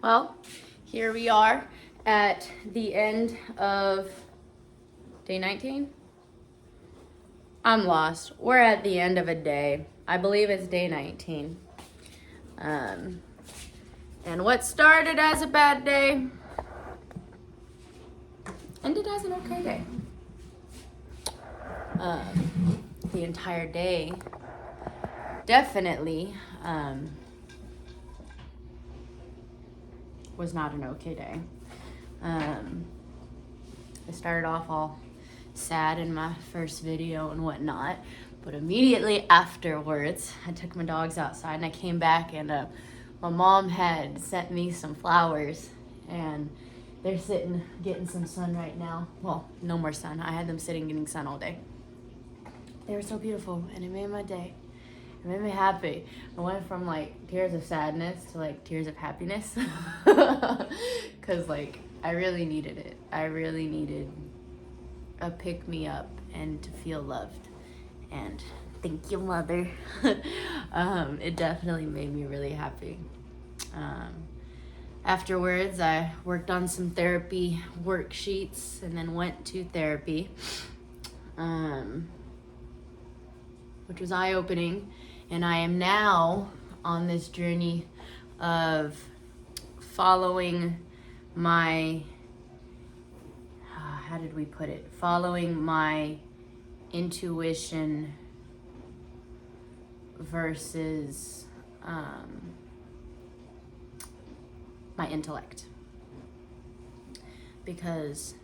Well, here we are at the end of day 19. I'm lost. We're at the end of a day. I believe it's day 19. And what started as a bad day ended as an okay day. The entire day definitely was not an okay day. I started off all sad in my first video and whatnot, but immediately afterwards, I took my dogs outside and I came back and my mom had sent me some flowers and they're sitting getting some sun right now. Well, no more sun. I had them sitting getting sun all day. They were so beautiful and it made my day. It made me happy. I went from like tears of sadness to like tears of happiness. Cause like I really needed it. I really needed a pick me up and to feel loved. And thank you, mother. It definitely made me really happy. Afterwards, I worked on some therapy worksheets and then went to therapy, which was eye-opening. And I am now on this journey of following my, how did we put it? Following my intuition versus my intellect. Because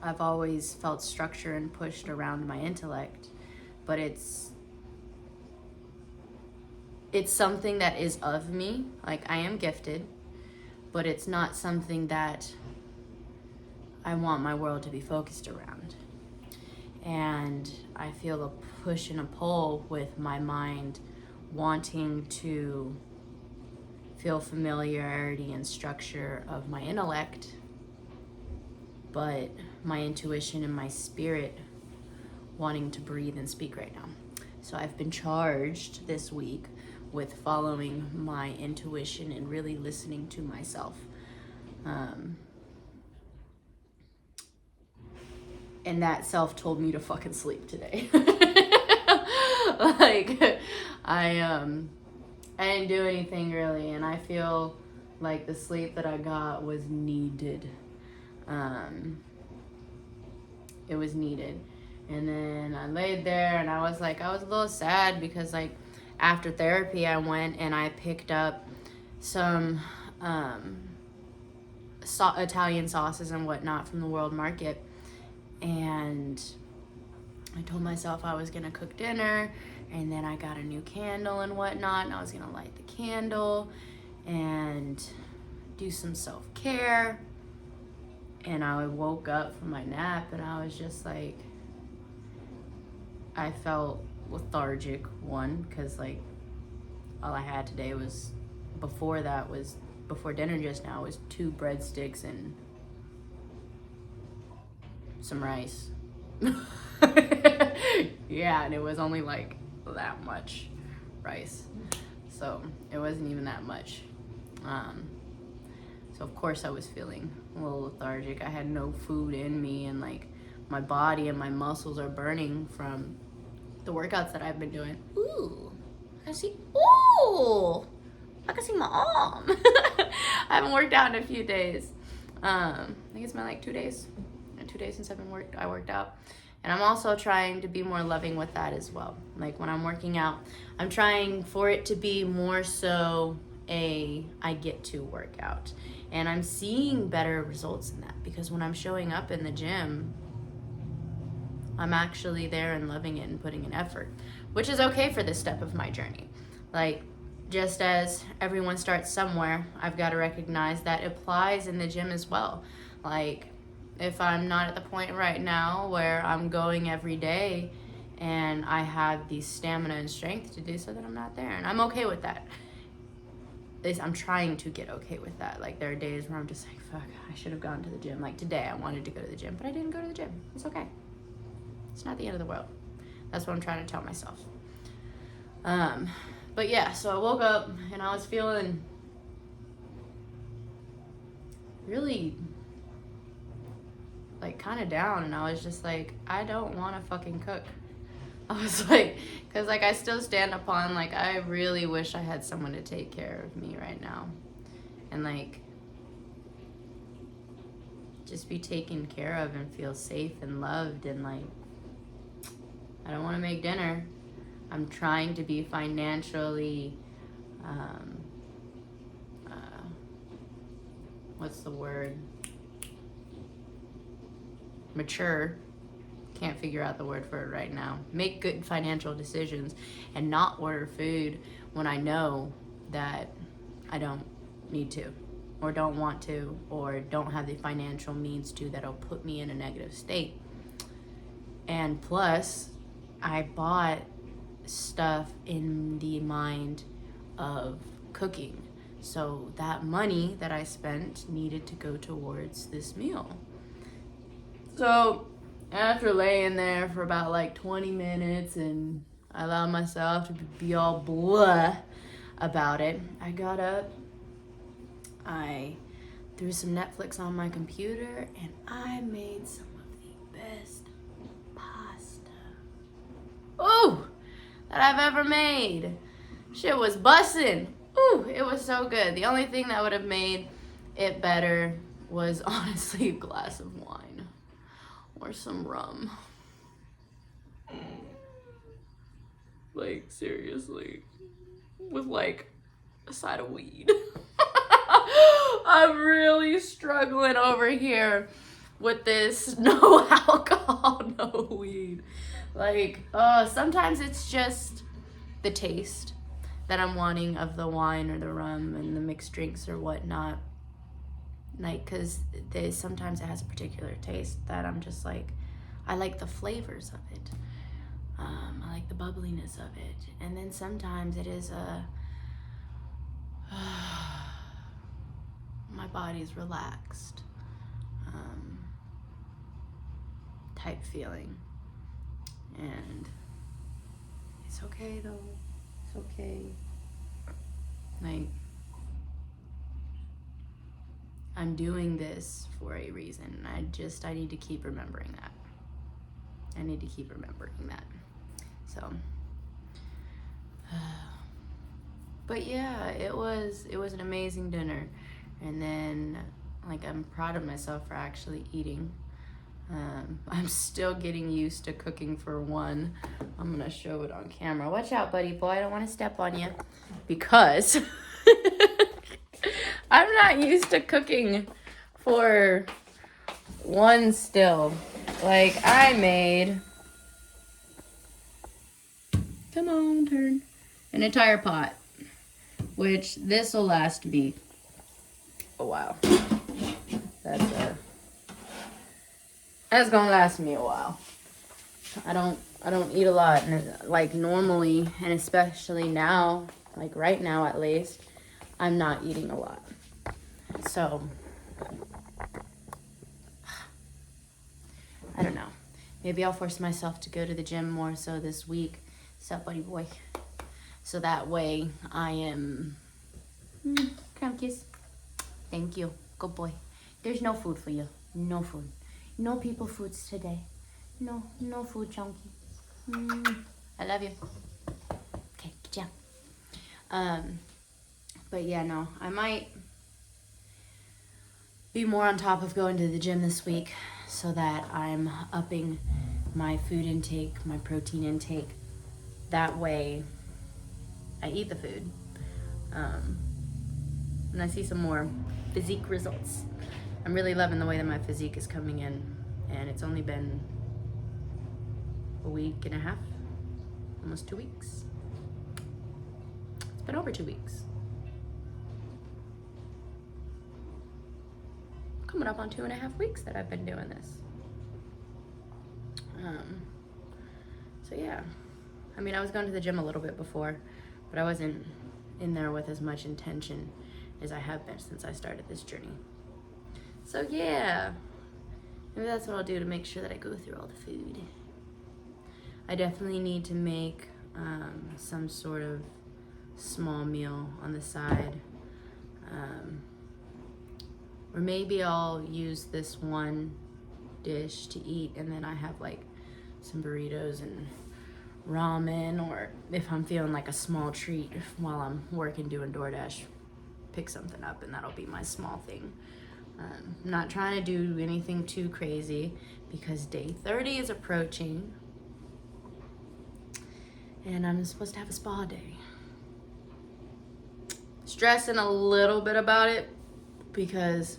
I've always felt structure and pushed around my intellect, but it's something that is of me. Like, I am gifted, but it's not something that I want my world to be focused around. And I feel a push and a pull with my mind wanting to feel familiarity and structure of my intellect, but my intuition and my spirit wanting to breathe and speak right now. So I've been charged this week with following my intuition and really listening to myself. And that self told me to fucking sleep today. Like, I didn't do anything really, and I feel like the sleep that I got was needed. It was needed. And then I laid there and I was a little sad because like after therapy I went and I picked up some Italian sauces and whatnot from the World Market, and I told myself I was gonna cook dinner, and then I got a new candle and whatnot, and I was gonna light the candle and do some self-care. And I woke up from my nap and I was just like, I felt lethargic, one, because like all I had today was, before dinner just now, was 2 breadsticks and some rice. Yeah, and it was only like that much rice, so it wasn't even that much. So of course I was feeling a little lethargic. I had no food in me, and like my body and my muscles are burning from the workouts that I've been doing. Ooh, I can see my arm. I haven't worked out in a few days. I think it's been like 2 days. 2 days since I worked out. And I'm also trying to be more loving with that as well. Like when I'm working out, I'm trying for it to be more so I get to work out. And I'm seeing better results in that, because when I'm showing up in the gym, I'm actually there and loving it and putting an effort, which is okay for this step of my journey. Like, just as everyone starts somewhere, I've got to recognize that applies in the gym as well. Like, if I'm not at the point right now where I'm going every day and I have the stamina and strength to do so, then I'm not there. And I'm okay with that. I'm trying to get okay with that. Like, there are days where I'm just like, fuck, I should have gone to the gym. Like today, I wanted to go to the gym, but I didn't go to the gym. It's okay. It's not the end of the world. That's what I'm trying to tell myself. But yeah, so I woke up and I was feeling really like kind of down, and I was just like, I don't want to fucking cook. I was like, because like I still stand upon like I really wish I had someone to take care of me right now, and like just be taken care of and feel safe and loved. And like I don't want to make dinner. I'm trying to be financially what's the word, mature. Can't figure out the word for it right now. Make good financial decisions and not order food when I know that I don't need to, or don't want to, or don't have the financial means to, that'll put me in a negative state. And plus, I bought stuff in the mind of cooking. So that money that I spent needed to go towards this meal. So after laying there for about like 20 minutes and I allowed myself to be all blah about it, I got up, I threw some Netflix on my computer, and I made some of the best pasta, ooh, that I've ever made. Shit was bussin'. Ooh, it was so good. The only thing that would have made it better was honestly a glass of wine or some rum. Like, seriously. With like a side of weed. I'm really struggling over here with this no alcohol, no weed. Like, sometimes it's just the taste that I'm wanting of the wine or the rum and the mixed drinks or whatnot. Like, cause sometimes it has a particular taste that I'm just like, I like the flavors of it. I like the bubbliness of it. And then sometimes it is my body's relaxed type feeling. And it's okay though. It's okay. Like, I'm doing this for a reason. I need to keep remembering that. I need to keep remembering that. So, but yeah, it was an amazing dinner. And then, like, I'm proud of myself for actually eating. I'm still getting used to cooking for one. I'm gonna show it on camera. Watch out, buddy boy. I don't want to step on you, because I'm not used to cooking for one still. Like, I made, come on, turn, an entire pot, which this will last me a while. That's gonna last me a while. I don't eat a lot, and like normally, and especially now, like right now at least, I'm not eating a lot. So I don't know. Maybe I'll force myself to go to the gym more so this week. Sup, buddy boy? So that way I am. Come kiss. Thank you. Good boy. There's no food for you. No food. No people foods today. No food, chunky. I love you. Okay, good job. But yeah, no, I might be more on top of going to the gym this week so that I'm upping my food intake, my protein intake. That way I eat the food. And I see some more physique results. I'm really loving the way that my physique is coming in, and it's only been a week and a half, almost 2 weeks. It's been over 2 weeks. Coming up on 2.5 weeks that I've been doing this. So yeah, I mean, I was going to the gym a little bit before, but I wasn't in there with as much intention as I have been since I started this journey. So yeah, maybe that's what I'll do to make sure that I go through all the food. I definitely need to make some sort of small meal on the side. Or maybe I'll use this one dish to eat, and then I have like some burritos and ramen, or if I'm feeling like a small treat while I'm working doing DoorDash, pick something up, and that'll be my small thing. I'm not trying to do anything too crazy because day 30 is approaching, and I'm supposed to have a spa day. Stressing a little bit about it because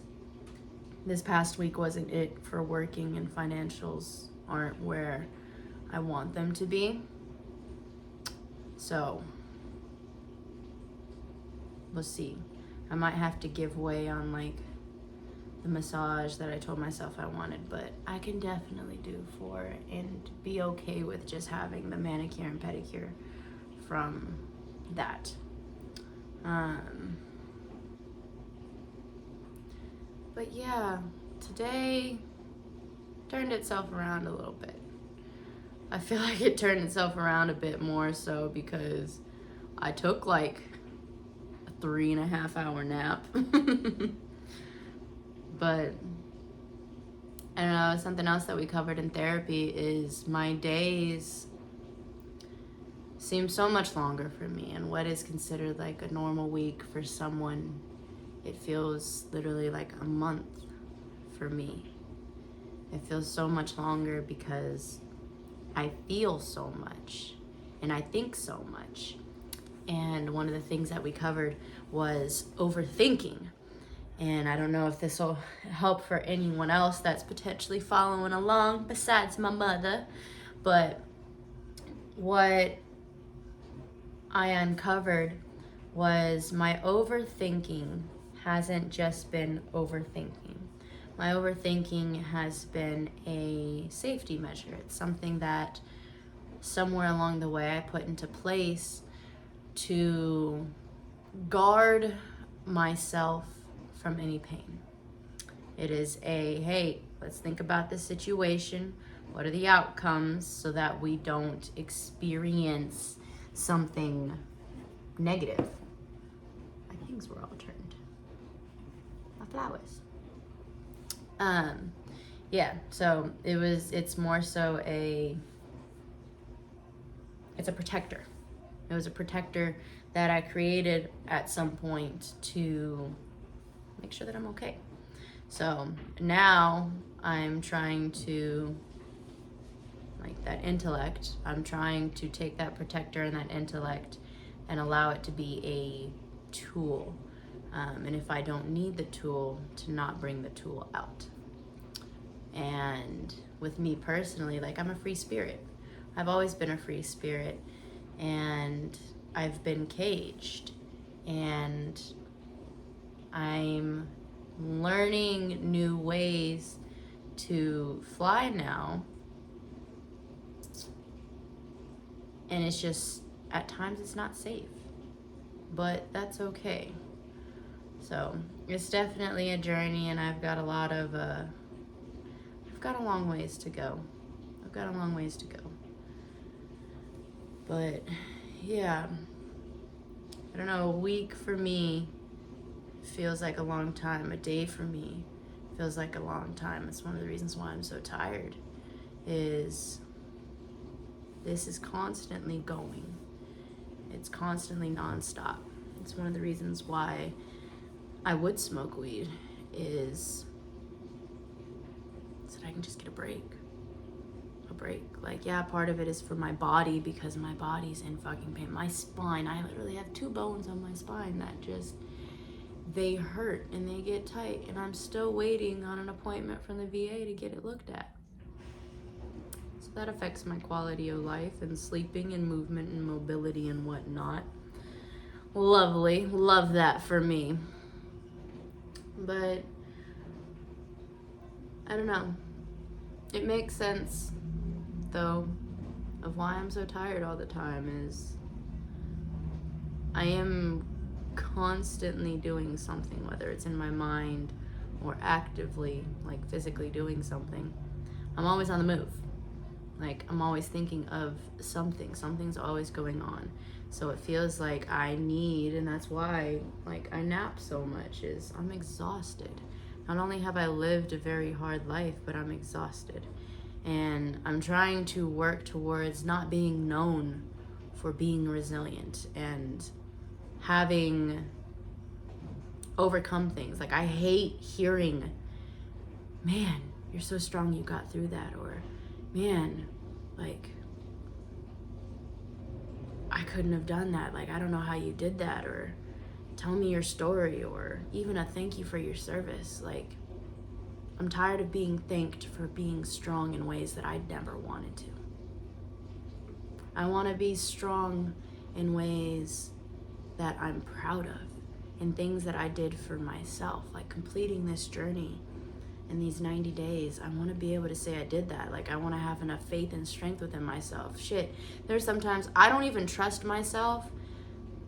this past week wasn't it for working, and financials aren't where I want them to be. So we'll see. I might have to give way on like the massage that I told myself I wanted, but I can definitely do 4 and be okay with just having the manicure and pedicure from that. But yeah, today turned itself around a little bit. I feel like it turned itself around a bit more so because I took like a 3.5 hour nap. But I don't know, something else that we covered in therapy is my days seem so much longer for me, and what is considered like a normal week for someone, it feels literally like a month for me. It feels so much longer because I feel so much and I think so much. And one of the things that we covered was overthinking. And I don't know if this will help for anyone else that's potentially following along besides my mother, but what I uncovered was my overthinking hasn't just been overthinking. My overthinking has been a safety measure. It's something that somewhere along the way I put into place to guard myself from any pain. It is a, hey, let's think about the situation. What are the outcomes so that we don't experience something negative? My things were all turned. My flowers. Yeah, so it's more so it's a protector. It was a protector that I created at some point to make sure that I'm okay. So now I'm trying to, like that intellect, I'm trying to take that protector and that intellect and allow it to be a tool. And if I don't need the tool, to not bring the tool out. And with me personally, like I'm a free spirit. I've always been a free spirit, and I've been caged, and I'm learning new ways to fly now. And it's just, at times it's not safe, but that's okay. So it's definitely a journey, and I've got a long ways to go. But yeah, I don't know, a week for me feels like a long time. A day for me feels like a long time. It's one of the reasons why I'm so tired, is this is constantly going. It's constantly nonstop. It's one of the reasons why I would smoke weed, is so that I can just get a break. Like, yeah, part of it is for my body because my body's in fucking pain. My spine, I literally have 2 bones on my spine that just, they hurt and they get tight, and I'm still waiting on an appointment from the VA to get it looked at. So that affects my quality of life and sleeping and movement and mobility and whatnot. Lovely, love that for me. But I don't know. It makes sense, though, of why I'm so tired all the time. Is I am constantly doing something, whether it's in my mind or actively, like physically doing something. I'm always on the move. Like, I'm always thinking of something. Something's always going on. So it feels like I need, and that's why, like, I nap so much, is I'm exhausted. Not only have I lived a very hard life, but I'm exhausted. And I'm trying to work towards not being known for being resilient and having overcome things. Like, I hate hearing, man, you're so strong you got through that, or man, like, I couldn't have done that, like, I don't know how you did that, or tell me your story, or even a thank you for your service. Like, I'm tired of being thanked for being strong in ways that I never wanted to. I want to be strong in ways that I'm proud of, and things that I did for myself, like completing this journey in these 90 days. I want to be able to say I did that. Like, I want to have enough faith and strength within myself. Shit, there's sometimes I don't even trust myself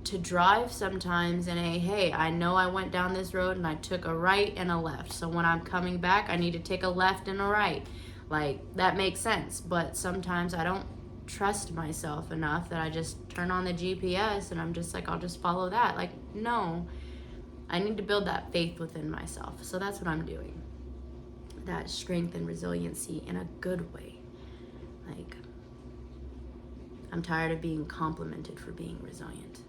to drive sometimes in a, hey, I know I went down this road and I took a right and a left, so when I'm coming back I need to take a left and a right. Like, that makes sense. But sometimes I don't trust myself enough that I just turn on the GPS and I'm just like, I'll just follow that. Like, no, I need to build that faith within myself. So that's what I'm doing. That strength and resiliency in a good way. Like, I'm tired of being complimented for being resilient.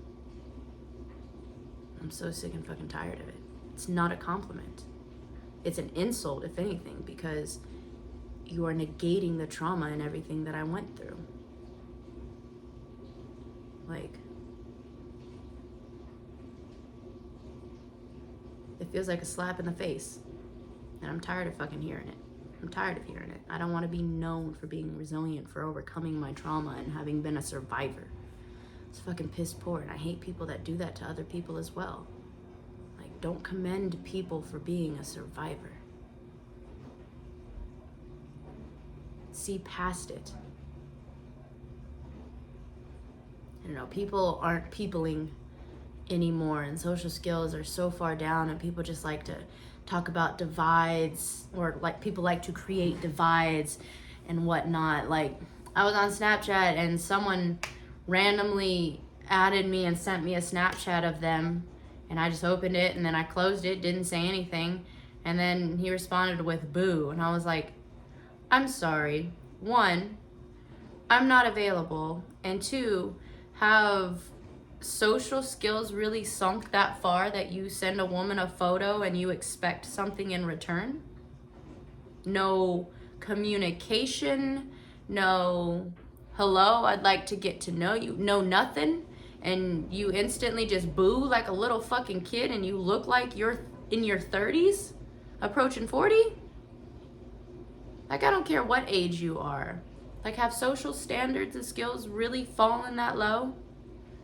I'm so sick and fucking tired of it. It's not a compliment. It's an insult, if anything, because you are negating the trauma and everything that I went through. Like, it feels like a slap in the face. And I'm tired of fucking hearing it. I'm tired of hearing it. I don't want to be known for being resilient, for overcoming my trauma and having been a survivor. It's fucking piss poor, and I hate people that do that to other people as well. Like, don't commend people for being a survivor. See past it. I don't know, people aren't peopling anymore, and social skills are so far down, and people just like to talk about divides, or like people like to create divides and whatnot. Like, I was on Snapchat and someone randomly added me and sent me a Snapchat of them, and I just opened it and then I closed it, didn't say anything, and then he responded with boo, and I was like, I'm sorry. One, I'm not available, and two, have social skills really sunk that far that you send a woman a photo and you expect something in return? No communication, no hello, I'd like to get to know you, no nothing, and you instantly just boo like a little fucking kid, and you look like you're in your 30s, approaching 40? Like, I don't care what age you are. Like, have social standards and skills really fallen that low?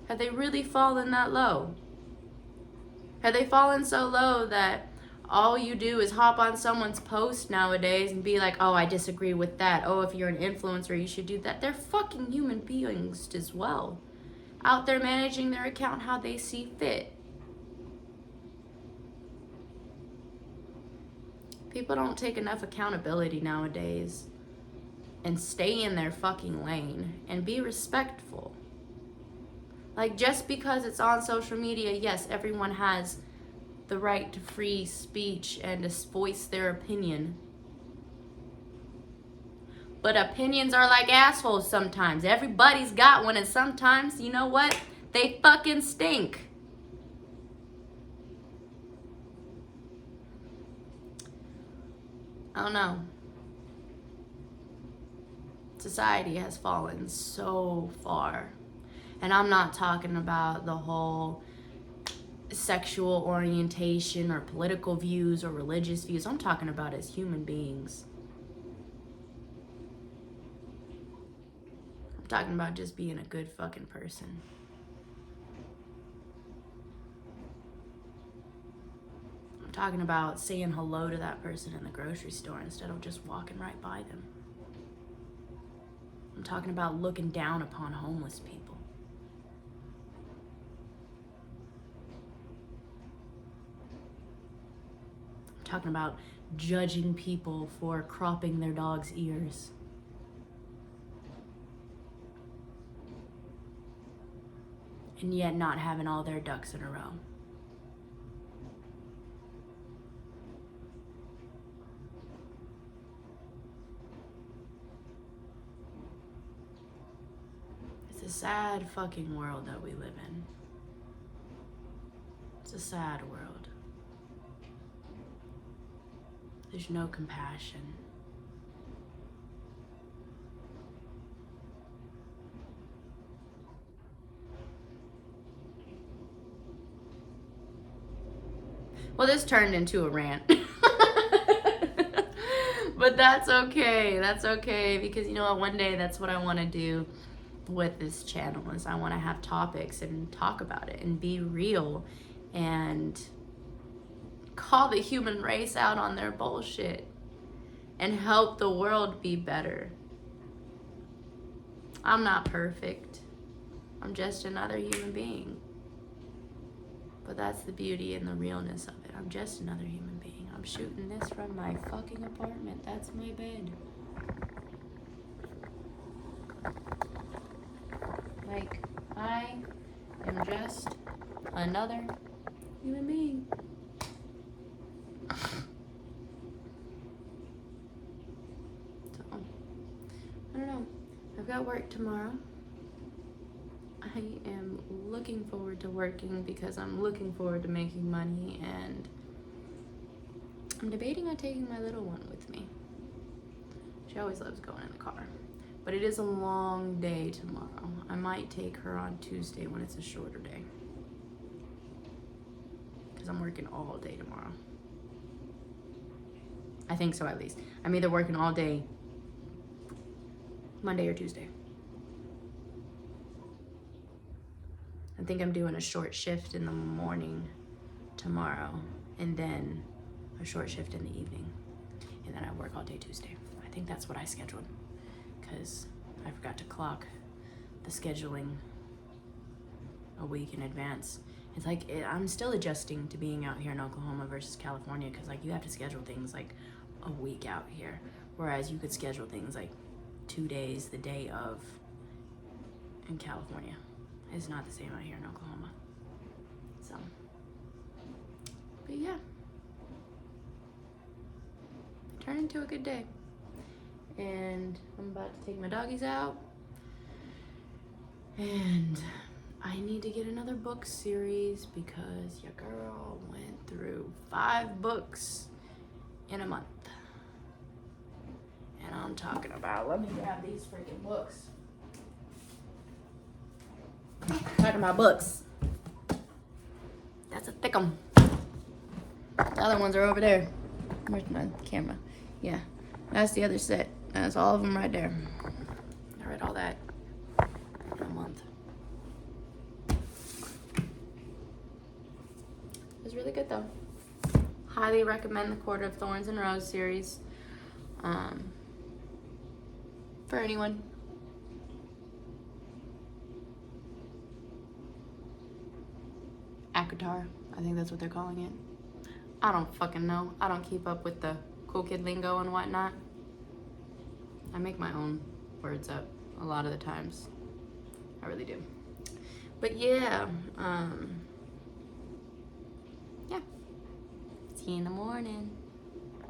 Have they really fallen that low? Have they fallen so low that all you do is hop on someone's post nowadays and be like, oh, I disagree with that. Oh, if you're an influencer, you should do that. They're fucking human beings as well, out there managing their account how they see fit. People don't take enough accountability nowadays and stay in their fucking lane and be respectful. Like, just because it's on social media, yes, everyone has the right to free speech and to voice their opinion. But opinions are like assholes sometimes. Everybody's got one, and sometimes, you know what? They fucking stink. I don't know. Society has fallen so far. And I'm not talking about the whole sexual orientation or political views or religious views. I'm talking about as human beings. I'm talking about just being a good fucking person. I'm talking about saying hello to that person in the grocery store instead of just walking right by them. I'm talking about looking down upon homeless people. Talking about judging people for cropping their dog's ears. And yet not having all their ducks in a row. sad fucking world that we live in. It's a sad world. There's no compassion. Well, this turned into a rant. But that's okay. That's okay, because you know what? One day that's what I want to do with this channel, is I want to have topics and talk about it and be real and call the human race out on their bullshit and help the world be better. I'm not perfect. I'm just another human being. But that's the beauty and the realness of it. I'm just another human being. I'm shooting this from my fucking apartment. That's my bed. Like, I am just another human being. So, I don't know. I've got work tomorrow. I am looking forward to working because I'm looking forward to making money, and I'm debating on taking my little one with me. She always loves going in the car. But it is a long day tomorrow. I might take her on Tuesday when it's a shorter day, because I'm working all day tomorrow. I think so, at least. I'm either working all day Monday or Tuesday. I think I'm doing a short shift in the morning tomorrow, and then a short shift in the evening, and then I work all day Tuesday. I think that's what I scheduled, because I forgot to clock the scheduling a week in advance. It's like, I'm still adjusting to being out here in Oklahoma versus California, because like you have to schedule things like a week out here, whereas you could schedule things like 2 days, the day of, in California. It's not the same out here in Oklahoma. So, but yeah. Turned into a good day. And I'm about to take my doggies out. And I need to get another book series because your girl went through 5 books in a month. And I'm talking about, let me grab these freaking books. Talking about books. That's a thick 'em. The other ones are over there. Where's my camera? Yeah, that's the other set. That's all of them right there. I read all that in a month. It was really good though. Highly recommend the Court of Thorns and Rose series. For anyone. ACOTAR, I think that's what they're calling it. I don't fucking know. I don't keep up with the cool kid lingo and whatnot. I make my own words up a lot of the times. I really do. But yeah, yeah. See you in the morning.